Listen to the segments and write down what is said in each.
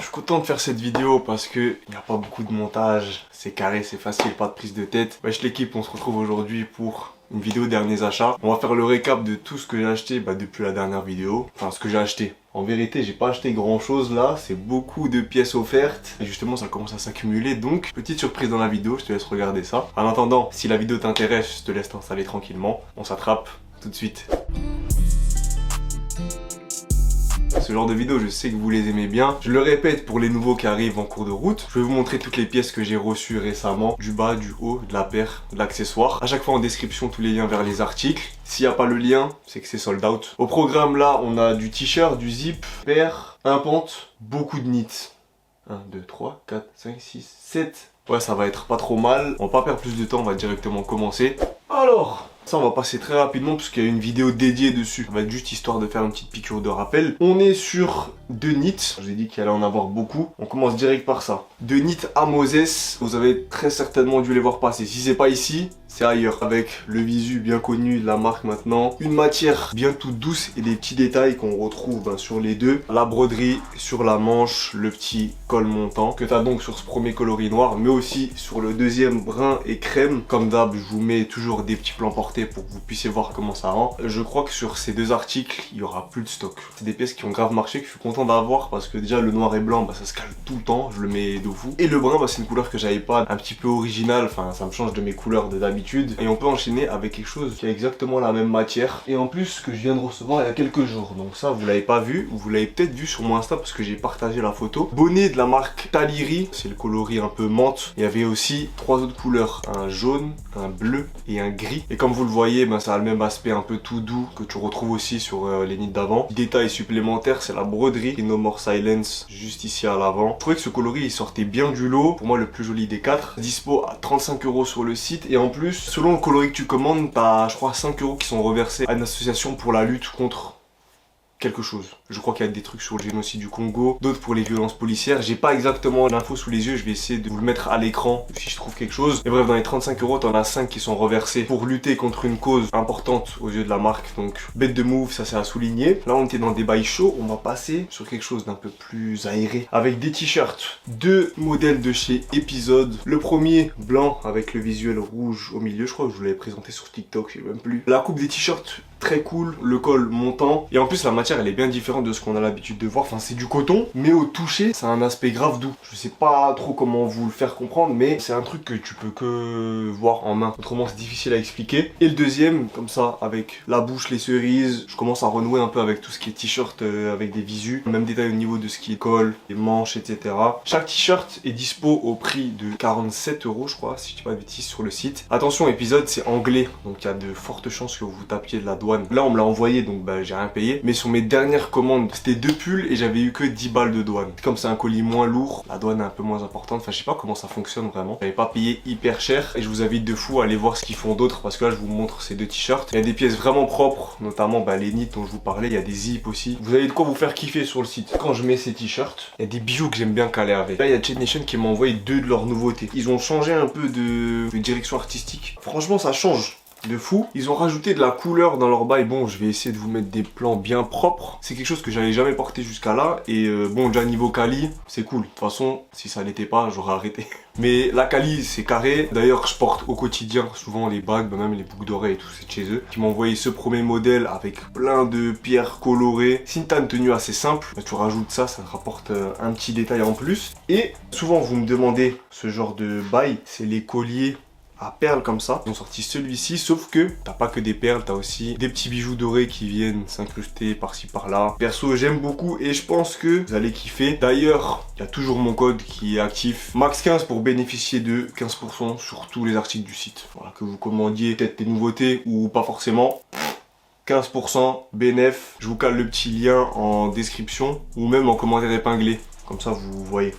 suis content de faire cette vidéo parce que il n'y a pas beaucoup de montage, c'est carré, c'est facile, pas de prise de tête. Wesh l'équipe, on se retrouve aujourd'hui pour une vidéo derniers achats. On va faire le récap de tout ce que j'ai acheté depuis la dernière vidéo. Enfin, ce que j'ai acheté. En vérité, j'ai pas acheté grand chose là, c'est beaucoup de pièces offertes. Et justement, ça commence à s'accumuler, donc petite surprise dans la vidéo, je te laisse regarder ça. En attendant, si la vidéo t'intéresse, je te laisse t'installer tranquillement. On s'attrape tout de suite. Ce genre de vidéo, je sais que vous les aimez bien. Je le répète pour les nouveaux qui arrivent en cours de route. Je vais vous montrer toutes les pièces que j'ai reçues récemment. Du bas, du haut, de la paire, de l'accessoire. À chaque fois en description, tous les liens vers les articles. S'il n'y a pas le lien, c'est que c'est sold out. Au programme là, on a du t-shirt, du zip, paire, un pente, beaucoup de knits. 1, 2, 3, 4, 5, 6, 7. Ouais, ça va être pas trop mal. On va pas perdre plus de temps, on va directement commencer. Alors, ça on va passer très rapidement parce qu'il y a une vidéo dédiée dessus. Ça va être juste histoire de faire une petite piqûre de rappel. On est sur 2 knits. Je vous ai dit qu'il allait en avoir beaucoup. On commence direct par ça. 2 knits à Moses. Vous avez très certainement dû les voir passer. Si c'est pas ici, c'est ailleurs. Avec le visu bien connu de la marque maintenant. Une matière bien toute douce et des petits détails qu'on retrouve sur les deux. La broderie sur la manche, le petit col montant que tu as donc sur ce premier coloris noir, mais aussi sur le deuxième brun et crème. Comme d'hab, je vous mets toujours des petits plans portés pour que vous puissiez voir comment ça rend. Je crois que sur ces deux articles, il y aura plus de stock. C'est des pièces qui ont grave marché, que je suis content d'avoir parce que déjà le noir et blanc, ça se cale tout le temps, je le mets de fou. Et le brun, c'est une couleur que j'avais pas, un petit peu originale, enfin ça me change de mes couleurs de d'habitude. Et on peut enchaîner avec quelque chose qui a exactement la même matière. Et en plus, que je viens de recevoir il y a quelques jours. Donc ça, vous l'avez pas vu, vous l'avez peut-être vu sur mon Insta parce que j'ai partagé la photo. Bonnet de la marque Taliri, c'est le coloris un peu menthe. Il y avait aussi 3 autres couleurs, un jaune, un bleu et un gris. Et comme vous le voyez, ça a le même aspect un peu tout doux que tu retrouves aussi sur les knits d'avant. Détail supplémentaire, c'est la broderie et No More Silence juste ici à l'avant. Je trouvais que ce coloris il sortait bien du lot. Pour moi, le plus joli des 4. Dispo à 35 € sur le site. Et en plus, selon le coloris que tu commandes, t'as je crois 5 € qui sont reversés à une association pour la lutte contre quelque chose. Je crois qu'il y a des trucs sur le génocide du Congo, d'autres pour les violences policières. J'ai pas exactement l'info sous les yeux, je vais essayer de vous le mettre à l'écran si je trouve quelque chose. Et bref, dans les 35 €, t'en as 5 qui sont reversés pour lutter contre une cause importante aux yeux de la marque. Donc, bête de move, ça c'est à souligner. Là, on était dans des bails chauds, on va passer sur quelque chose d'un peu plus aéré. Avec des t-shirts, 2 modèles de chez Episode. Le premier, blanc, avec le visuel rouge au milieu. Je crois que je vous l'avais présenté sur TikTok, je sais même plus. La coupe des t-shirts, très cool, le col montant. Et en plus, la matière, elle est bien différente de ce qu'on a l'habitude de voir. Enfin, c'est du coton, mais au toucher, ça a un aspect grave doux. Je sais pas trop comment vous le faire comprendre, mais c'est un truc que tu peux que voir en main. Autrement, c'est difficile à expliquer. Et le deuxième, comme ça, avec la bouche, les cerises, je commence à renouer un peu avec tout ce qui est t-shirt avec des visus. Même détail au niveau de ce qui est col, les manches, etc. Chaque t-shirt est dispo au prix de 47 €, je crois, si je dis pas de bêtises, sur le site. Attention, Épisode, c'est anglais, donc il y a de fortes chances que vous tapiez de la douane. Là, on me l'a envoyé, donc j'ai rien payé. Mais sur mes dernières commandes, c'était 2 pulls et j'avais eu que 10 balles de douane. Comme c'est un colis moins lourd, la douane est un peu moins importante. Enfin, je sais pas comment ça fonctionne vraiment. J'avais pas payé hyper cher et je vous invite de fou à aller voir ce qu'ils font d'autres parce que là, je vous montre ces 2 t-shirts. Il y a des pièces vraiment propres, notamment les knits dont je vous parlais. Il y a des zips aussi. Vous avez de quoi vous faire kiffer sur le site. Quand je mets ces t-shirts, il y a des bijoux que j'aime bien caler avec. Là, il y a Chain Nation qui m'a envoyé 2 de leurs nouveautés. Ils ont changé un peu de direction artistique. Franchement, ça change de fou. Ils ont rajouté de la couleur dans leur bail. Bon, je vais essayer de vous mettre des plans bien propres. C'est quelque chose que j'avais jamais porté jusqu'à là. Et bon, déjà niveau quali, c'est cool. De toute façon, si ça l'était pas, j'aurais arrêté. Mais la quali, c'est carré. D'ailleurs, je porte au quotidien souvent les bagues, même les boucles d'oreilles et tout, c'est de chez eux. Qui m'ont envoyé ce premier modèle avec plein de pierres colorées. Si t'as une tenue assez simple, tu rajoutes ça, ça te rapporte un petit détail en plus. Et souvent, vous me demandez ce genre de bail, c'est les colliers à perles comme ça. Ils ont sorti celui-ci, sauf que t'as pas que des perles, t'as aussi des petits bijoux dorés qui viennent s'incruster par-ci par-là. Perso, j'aime beaucoup et je pense que vous allez kiffer. D'ailleurs, il y a toujours mon code qui est actif. Max 15 pour bénéficier de 15% sur tous les articles du site. Voilà, que vous commandiez peut-être des nouveautés ou pas forcément. 15% bénéf. Je vous cale le petit lien en description ou même en commentaire épinglé. Comme ça, vous voyez.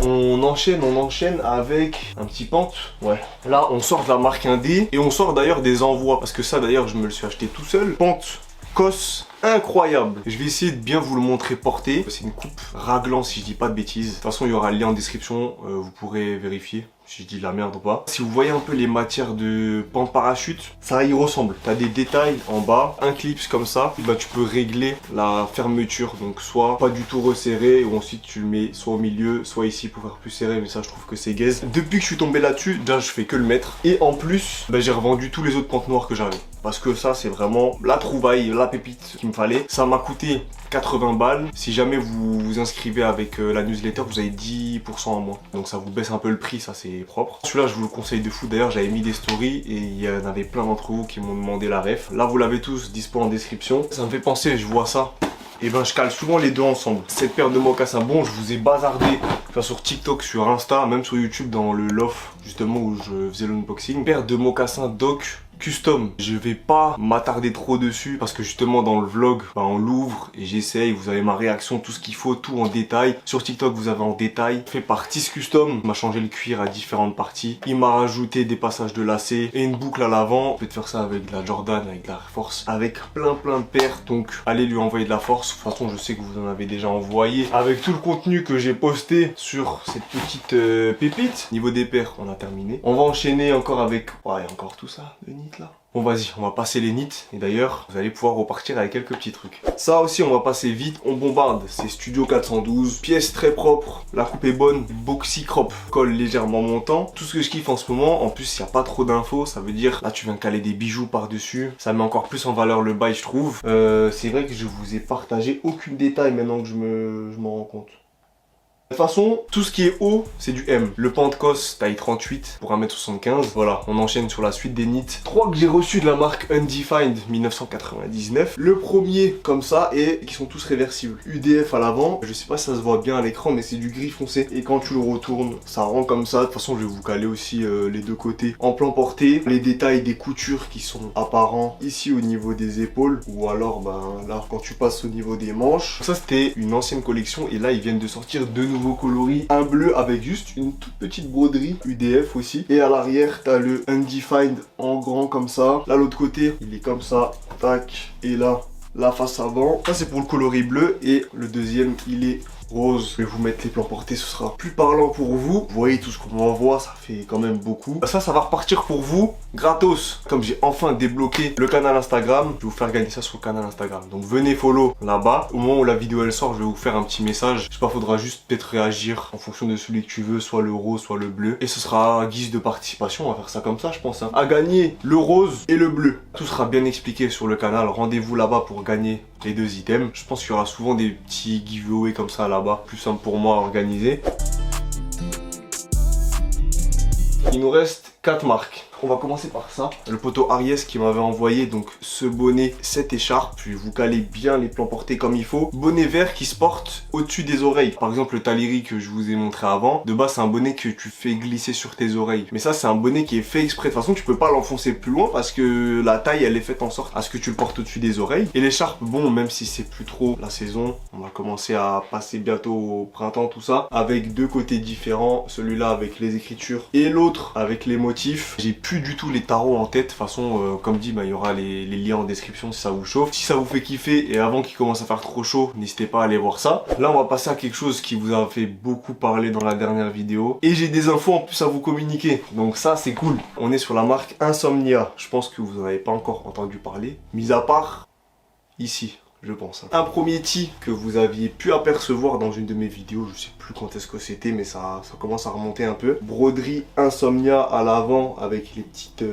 On enchaîne avec un petit pente. Ouais. Là, on sort de la marque Indé et on sort d'ailleurs des envois. Parce que ça, d'ailleurs, je me le suis acheté tout seul. Pente COS incroyable. Je vais essayer de bien vous le montrer porté. C'est une coupe raglan si je dis pas de bêtises. De toute façon, il y aura le lien en description, vous pourrez vérifier si je dis de la merde ou pas. Si vous voyez un peu les matières de pan parachute, ça y ressemble. Tu as des détails en bas, un clips comme ça, et bah tu peux régler la fermeture. Donc soit pas du tout resserré, ou ensuite tu le mets soit au milieu, soit ici pour faire plus serré, mais ça je trouve que c'est gaze. Depuis que je suis tombé là-dessus, déjà je fais que le mettre. Et en plus, bah, j'ai revendu tous les autres pentes noires que j'avais. Parce que ça c'est vraiment la trouvaille, la pépite qu'il me fallait. Ça m'a coûté 80 balles. Si jamais vous vous inscrivez avec la newsletter, vous avez 10% en moins. Donc ça vous baisse un peu le prix, ça c'est propre. Celui-là je vous le conseille de fou. D'ailleurs j'avais mis des stories et il y en avait plein d'entre vous qui m'ont demandé la ref. Là vous l'avez tous, dispo en description. Ça me fait penser, je vois ça. Et ben je cale souvent les deux ensemble. Cette paire de mocassins, bon je vous ai bazardé enfin, sur TikTok, sur Insta, même sur YouTube dans le loft justement où je faisais l'unboxing. Paire de mocassins Doc custom. Je vais pas m'attarder trop dessus parce que justement dans le vlog, bah, on l'ouvre et j'essaye, vous avez ma réaction, tout ce qu'il faut, tout en détail. Sur TikTok vous avez en détail. Fait par Tis Custom, il m'a changé le cuir à différentes parties. Il m'a rajouté des passages de lacets et une boucle à l'avant. Vous pouvez faire ça avec de la Jordan, avec de la Air Force, avec plein de paires. Donc allez lui envoyer de la force. De toute façon je sais que vous en avez déjà envoyé. Avec tout le contenu que j'ai posté sur cette petite pépite. Niveau des paires, on a terminé. On va enchaîner encore avec... Ouais, encore tout ça de nid là. Bon vas-y, on va passer les nits et d'ailleurs vous allez pouvoir repartir avec quelques petits trucs. Ça aussi on va passer vite, on bombarde. C'est Studio 412, pièce très propre, la coupe est bonne, boxy crop, col légèrement montant. Tout ce que je kiffe en ce moment, en plus il n'y a pas trop d'infos, ça veut dire là tu viens caler des bijoux par dessus, ça met encore plus en valeur le bail je trouve. C'est vrai que je vous ai partagé aucun détail maintenant que je m'en rends compte. De toute façon, tout ce qui est haut, c'est du M. Le Pentecos taille 38 pour 1m75. Voilà, on enchaîne sur la suite des nits. 3 que j'ai reçus de la marque Undefined 1999. Le premier comme ça et qui sont tous réversibles. UDF à l'avant. Je sais pas si ça se voit bien à l'écran mais c'est du gris foncé. Et quand tu le retournes, ça rend comme ça. De toute façon, je vais vous caler aussi les deux côtés en plan porté. Les détails des coutures qui sont apparents ici au niveau des épaules. Ou alors, ben là, quand tu passes au niveau des manches. Ça, c'était une ancienne collection et là, ils viennent de sortir de nouveaux coloris, un bleu avec juste une toute petite broderie UDF aussi, et à l'arrière t'as le Undefined en grand comme ça, là l'autre côté il est comme ça, tac, et là la face avant, ça c'est pour le coloris bleu et le deuxième il est rose. Je vais vous mettre les plans portés, ce sera plus parlant pour vous. Vous voyez tout ce qu'on m'envoie, ça fait quand même beaucoup. Ça va repartir pour vous gratos. Comme j'ai enfin débloqué le canal Instagram, je vais vous faire gagner ça sur le canal Instagram. Donc venez follow là-bas. Au moment où la vidéo elle sort, je vais vous faire un petit message. Je sais pas, faudra juste peut-être réagir en fonction de celui que tu veux, soit le rose, soit le bleu. Et ce sera à guise de participation, on va faire ça comme ça je pense. À gagner le rose et le bleu. Tout sera bien expliqué sur le canal. Rendez-vous là-bas pour gagner les deux items. Je pense qu'il y aura souvent des petits giveaways comme ça là-bas, plus simple pour moi à organiser. Il nous reste 4 marques. On va commencer par ça. Le poteau Aries qui m'avait envoyé donc ce bonnet, cette écharpe. Je vais vous caler bien les plans portés comme il faut. Bonnet vert qui se porte au-dessus des oreilles. Par exemple le Taleri que je vous ai montré avant. De base c'est un bonnet que tu fais glisser sur tes oreilles. Mais ça c'est un bonnet qui est fait exprès. De toute façon tu peux pas l'enfoncer plus loin parce que la taille elle est faite en sorte à ce que tu le portes au-dessus des oreilles. Et l'écharpe, bon même si c'est plus trop la saison, on va commencer à passer bientôt au printemps tout ça. Avec deux côtés différents. Celui-là avec les écritures et l'autre avec les motifs. J'ai plus du tout les tarots en tête. De toute façon, comme dit, bah, il y aura les liens en description si ça vous chauffe. Si ça vous fait kiffer et avant qu'il commence à faire trop chaud, n'hésitez pas à aller voir ça. Là, on va passer à quelque chose qui vous a fait beaucoup parler dans la dernière vidéo. Et j'ai des infos en plus à vous communiquer. Donc ça, c'est cool. On est sur la marque Insomnia. Je pense que vous n'en avez pas encore entendu parler. Mis à part ici. Je pense. Un premier tee que vous aviez pu apercevoir dans une de mes vidéos, je sais plus quand est-ce que c'était, mais ça commence à remonter un peu. Broderie Insomnia à l'avant avec les petites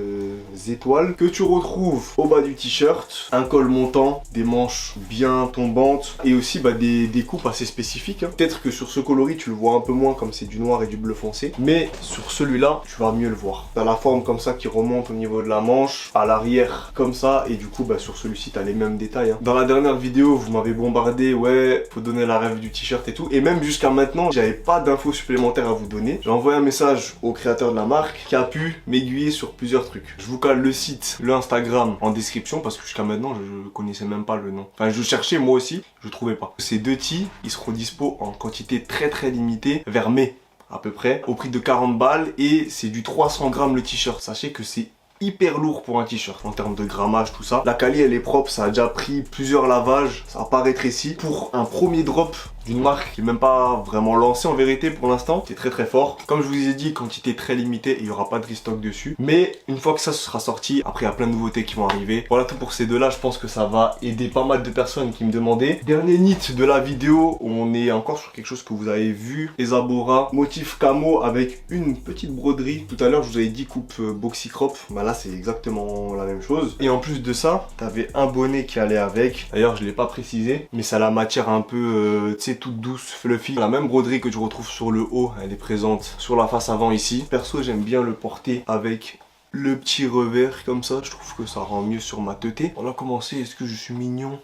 étoiles que tu retrouves au bas du t-shirt. Un col montant, des manches bien tombantes et aussi bah, des coupes assez spécifiques. Hein. Peut-être que sur ce coloris tu le vois un peu moins comme c'est du noir et du bleu foncé, mais sur celui-là tu vas mieux le voir. T'as la forme comme ça qui remonte au niveau de la manche, à l'arrière comme ça, et du coup bah, sur celui-ci t'as les mêmes détails. Hein. Dans la dernière vidéo vous m'avez bombardé, ouais faut donner la rêve du t-shirt et tout, et même jusqu'à maintenant j'avais pas d'infos supplémentaires à vous donner. J'ai envoyé un message au créateur de la marque qui a pu m'aiguiller sur plusieurs trucs. Je vous cale le site, le Instagram en description parce que jusqu'à maintenant je connaissais même pas le nom. Enfin je cherchais moi aussi, je trouvais pas. Ces deux tees ils seront dispo en quantité très limitée vers mai à peu près, au prix de 40 balles, et c'est du 300 grammes le t-shirt. Sachez que c'est hyper lourd pour un t-shirt en termes de grammage, tout ça. La quali elle est propre, ça a déjà pris plusieurs lavages, ça n'a pas rétréci. Pour un premier drop d'une marque qui n'est même pas vraiment lancée en vérité pour l'instant, c'est très très fort. Comme je vous ai dit, quantité très limitée et il n'y aura pas de restock dessus. Mais une fois que ça sera sorti, après il y a plein de nouveautés qui vont arriver. Voilà tout pour ces deux là, je pense que ça va aider pas mal de personnes qui me demandaient. Dernier nit de la vidéo, on est encore sur quelque chose que vous avez vu, les Abora, motif camo avec une petite broderie. Tout à l'heure je vous avais dit coupe boxy crop, bah là c'est exactement la même chose. Et en plus de ça, t'avais un bonnet qui allait avec. D'ailleurs je l'ai pas précisé, mais ça a la matière un peu, tu sais, toute douce, fluffy. La même broderie que je retrouve sur le haut, elle est présente sur la face avant ici. Perso j'aime bien le porter avec le petit revers comme ça, je trouve que ça rend mieux sur ma teuté. On a commencé, est-ce que je suis mignon?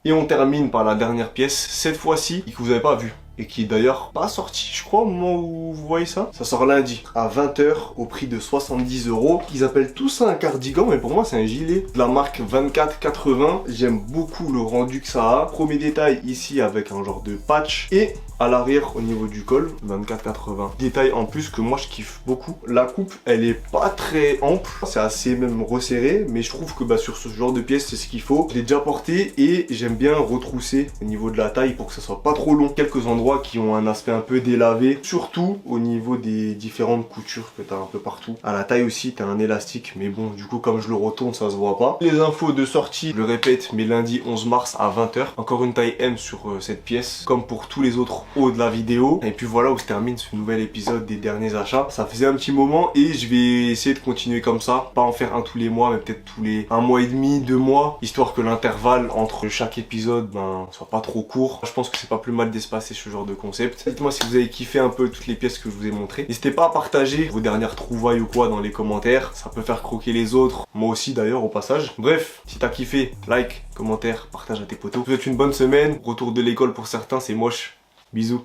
Et on termine par la dernière pièce, cette fois-ci, que vous n'avez pas vu. Et qui est d'ailleurs pas sorti, je crois, au moment où vous voyez ça. Ça sort lundi à 20 h au prix de 70 €. Ils appellent tout ça un cardigan, mais pour moi c'est un gilet de la marque 2480. J'aime beaucoup le rendu que ça a. Premier détail ici avec un genre de patch. Et à l'arrière au niveau du col, 2480. Détail en plus que moi je kiffe beaucoup. La coupe, elle est pas très ample. C'est assez même resserré, mais je trouve que bah, sur ce genre de pièce, c'est ce qu'il faut. Je l'ai déjà porté et j'aime bien retrousser au niveau de la taille pour que ça soit pas trop long. Quelques endroits qui ont un aspect un peu délavé, surtout au niveau des différentes coutures que tu as un peu partout. À la taille aussi, tu as un élastique, mais bon, du coup, comme je le retourne, ça se voit pas. Les infos de sortie, je le répète, mais lundi 11 mars à 20 h. Encore une taille M sur cette pièce, comme pour tous les autres hauts de la vidéo. Et puis voilà où se termine ce nouvel épisode des derniers achats. Ça faisait un petit moment et je vais essayer de continuer comme ça. Pas en faire un tous les mois, mais peut-être tous les 1 mois et demi, 2 mois, histoire que l'intervalle entre chaque épisode soit pas trop court. Je pense que c'est pas plus mal d'espacer ce genre de concept. Dites-moi si vous avez kiffé un peu toutes les pièces que je vous ai montrées. N'hésitez pas à partager vos dernières trouvailles ou quoi dans les commentaires. Ça peut faire croquer les autres. Moi aussi d'ailleurs au passage. Bref, si t'as kiffé, like, commentaire, partage à tes potos. Je vous souhaite une bonne semaine. Retour de l'école pour certains, c'est moche. Bisous.